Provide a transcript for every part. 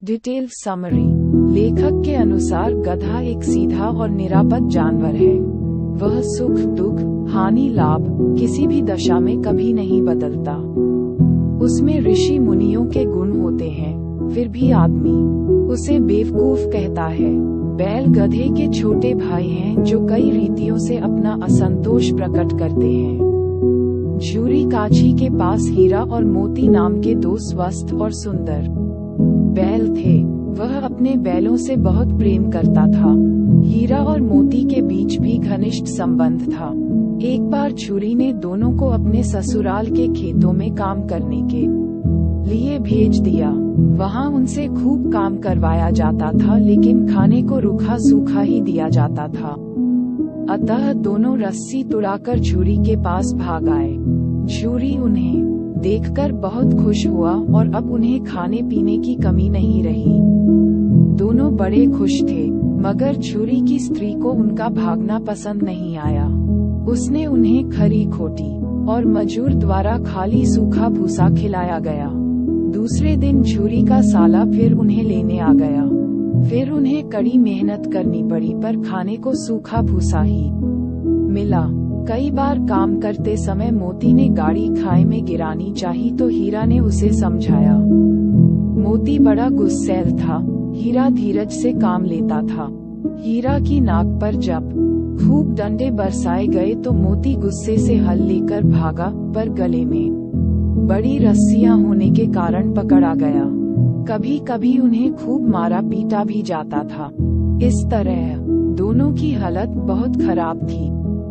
Detail summary. लेखक के अनुसार गधा एक सीधा और निरापद जानवर है। वह सुख दुख हानि लाभ किसी भी दशा में कभी नहीं बदलता। उसमें ऋषि मुनियों के गुण होते हैं, फिर भी आदमी उसे बेवकूफ कहता है। बैल गधे के छोटे भाई हैं जो कई रीतियों से अपना असंतोष प्रकट करते हैं। झूरी काछी के पास हीरा और मोती नाम के दो स्वस्थ और सुंदर बैल थे। वह अपने बैलों से बहुत प्रेम करता था। हीरा और मोती के बीच भी घनिष्ठ संबंध था। एक बार झूरी ने दोनों को अपने ससुराल के खेतों में काम करने के लिए भेज दिया। वहाँ उनसे खूब काम करवाया जाता था, लेकिन खाने को रूखा सूखा ही दिया जाता था। अतः दोनों रस्सी तुड़ाकर झूरी के पास भाग आए। झूरी उन्हें देखकर बहुत खुश हुआ और अब उन्हें खाने पीने की कमी नहीं रही। दोनों बड़े खुश थे, मगर झूरी की स्त्री को उनका भागना पसंद नहीं आया। उसने उन्हें खरी खोटी और मजूर द्वारा खाली सूखा भूसा खिलाया गया। दूसरे दिन झूरी का साला फिर उन्हें लेने आ गया। फिर उन्हें कड़ी मेहनत करनी पड़ी, पर खाने को सूखा भूसा ही मिला। कई बार काम करते समय मोती ने गाड़ी खाई में गिरानी चाही तो हीरा ने उसे समझाया। मोती बड़ा गुस्सैल था। हीरा धीरज से काम लेता था। हीरा की नाक पर जब खूब डंडे बरसाए गए तो मोती गुस्से से हल लेकर भागा, पर गले में बड़ी रस्सियां होने के कारण पकड़ा गया। कभी कभी उन्हें खूब मारा पीटा भी जाता था। इस तरह दोनों की हालत बहुत खराब थी।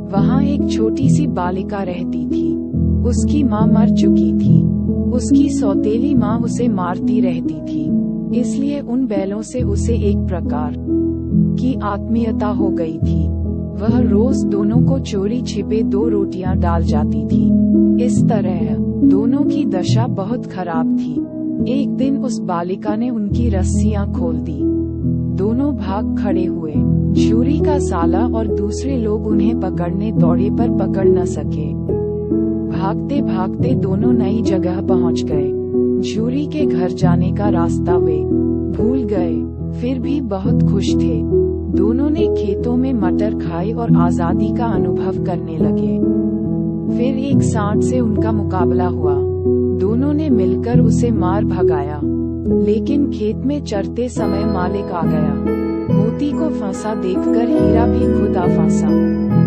वहाँ एक छोटी सी बालिका रहती थी। उसकी माँ मर चुकी थी। उसकी सौतेली माँ उसे मारती रहती थी, इसलिए उन बैलों से उसे एक प्रकार की आत्मीयता हो गई थी। वह रोज दोनों को चोरी छिपे 2 रोटियां डाल जाती थी। इस तरह दोनों की दशा बहुत खराब थी। एक दिन उस बालिका ने उनकी रस्सियां खोल दी। दोनों भाग खड़े हुए। झूरी का साला और दूसरे लोग उन्हें पकड़ने दौड़े, पर पकड़ न सके। भागते भागते दोनों नई जगह पहुंच गए। झूरी के घर जाने का रास्ता वे भूल गए, फिर भी बहुत खुश थे। दोनों ने खेतों में मटर खाए और आजादी का अनुभव करने लगे। फिर एक सांड से उनका मुकाबला हुआ। दोनों ने मिलकर उसे मार भगाया, लेकिन खेत में चरते समय मालिक आ गया। मोती को फंसा देखकर हीरा भी खुद आ फंसा।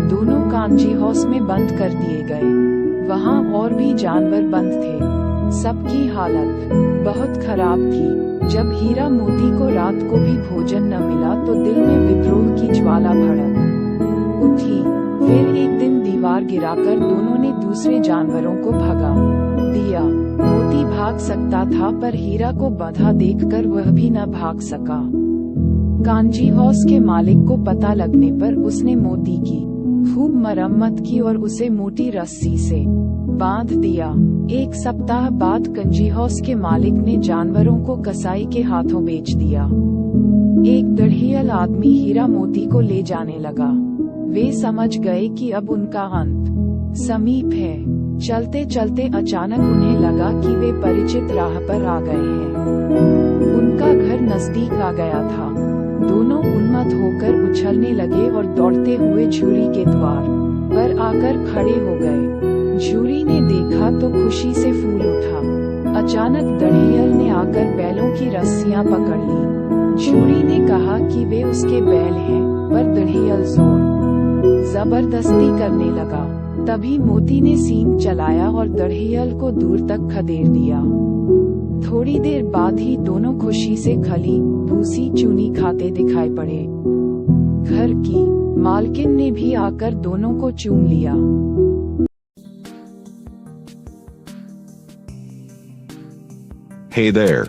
दोनों कांजी हाउस में बंद कर दिए गए। वहाँ और भी जानवर बंद थे। सबकी हालत बहुत खराब थी। जब हीरा मोती को रात को भी भोजन न मिला तो दिल में विद्रोह की ज्वाला भड़क उठी। फिर एक दिन दीवार गिराकर दोनों ने दूसरे जानवरों को भगा दिया। मोती भाग सकता था, पर हीरा को बंधा देखकर वह भी न भाग सका। कांजी हाउस के मालिक को पता लगने पर उसने मोती की खूब मरम्मत की और उसे मोटी रस्सी से बांध दिया। 1 सप्ताह बाद कांजी हाउस के मालिक ने जानवरों को कसाई के हाथों बेच दिया। एक दढ़ियल आदमी हीरा मोती को ले जाने लगा। वे समझ गए कि अब उनका अंत समीप है। चलते चलते अचानक उन्हें लगा कि वे परिचित राह पर आ गए हैं। उनका घर नजदीक आ गया था। दोनों उन्मत्त होकर उछलने लगे और दौड़ते हुए झूरी के द्वार पर आकर खड़े हो गए। झूरी ने देखा तो खुशी से फूल उठा। अचानक दढ़ियल ने आकर बैलों की रस्सियां पकड़ ली। झूरी ने कहा कि वे उसके बैल हैं, पर दढ़ियल जोर जबरदस्ती करने लगा। तभी मोती ने सींग चलाया और दढ़ियल को दूर तक खदेड़ दिया। थोड़ी देर बाद ही दोनों खुशी से खली भूसी चूनी खाते दिखाई पड़े। घर की मालकिन ने भी आकर दोनों को चूम लिया। Hey there.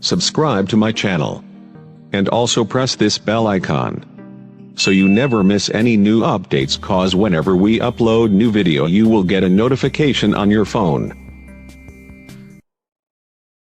Subscribe to my channel. And also press this bell icon, so you never miss any new updates, cause whenever we upload new video you will get a notification on your phone.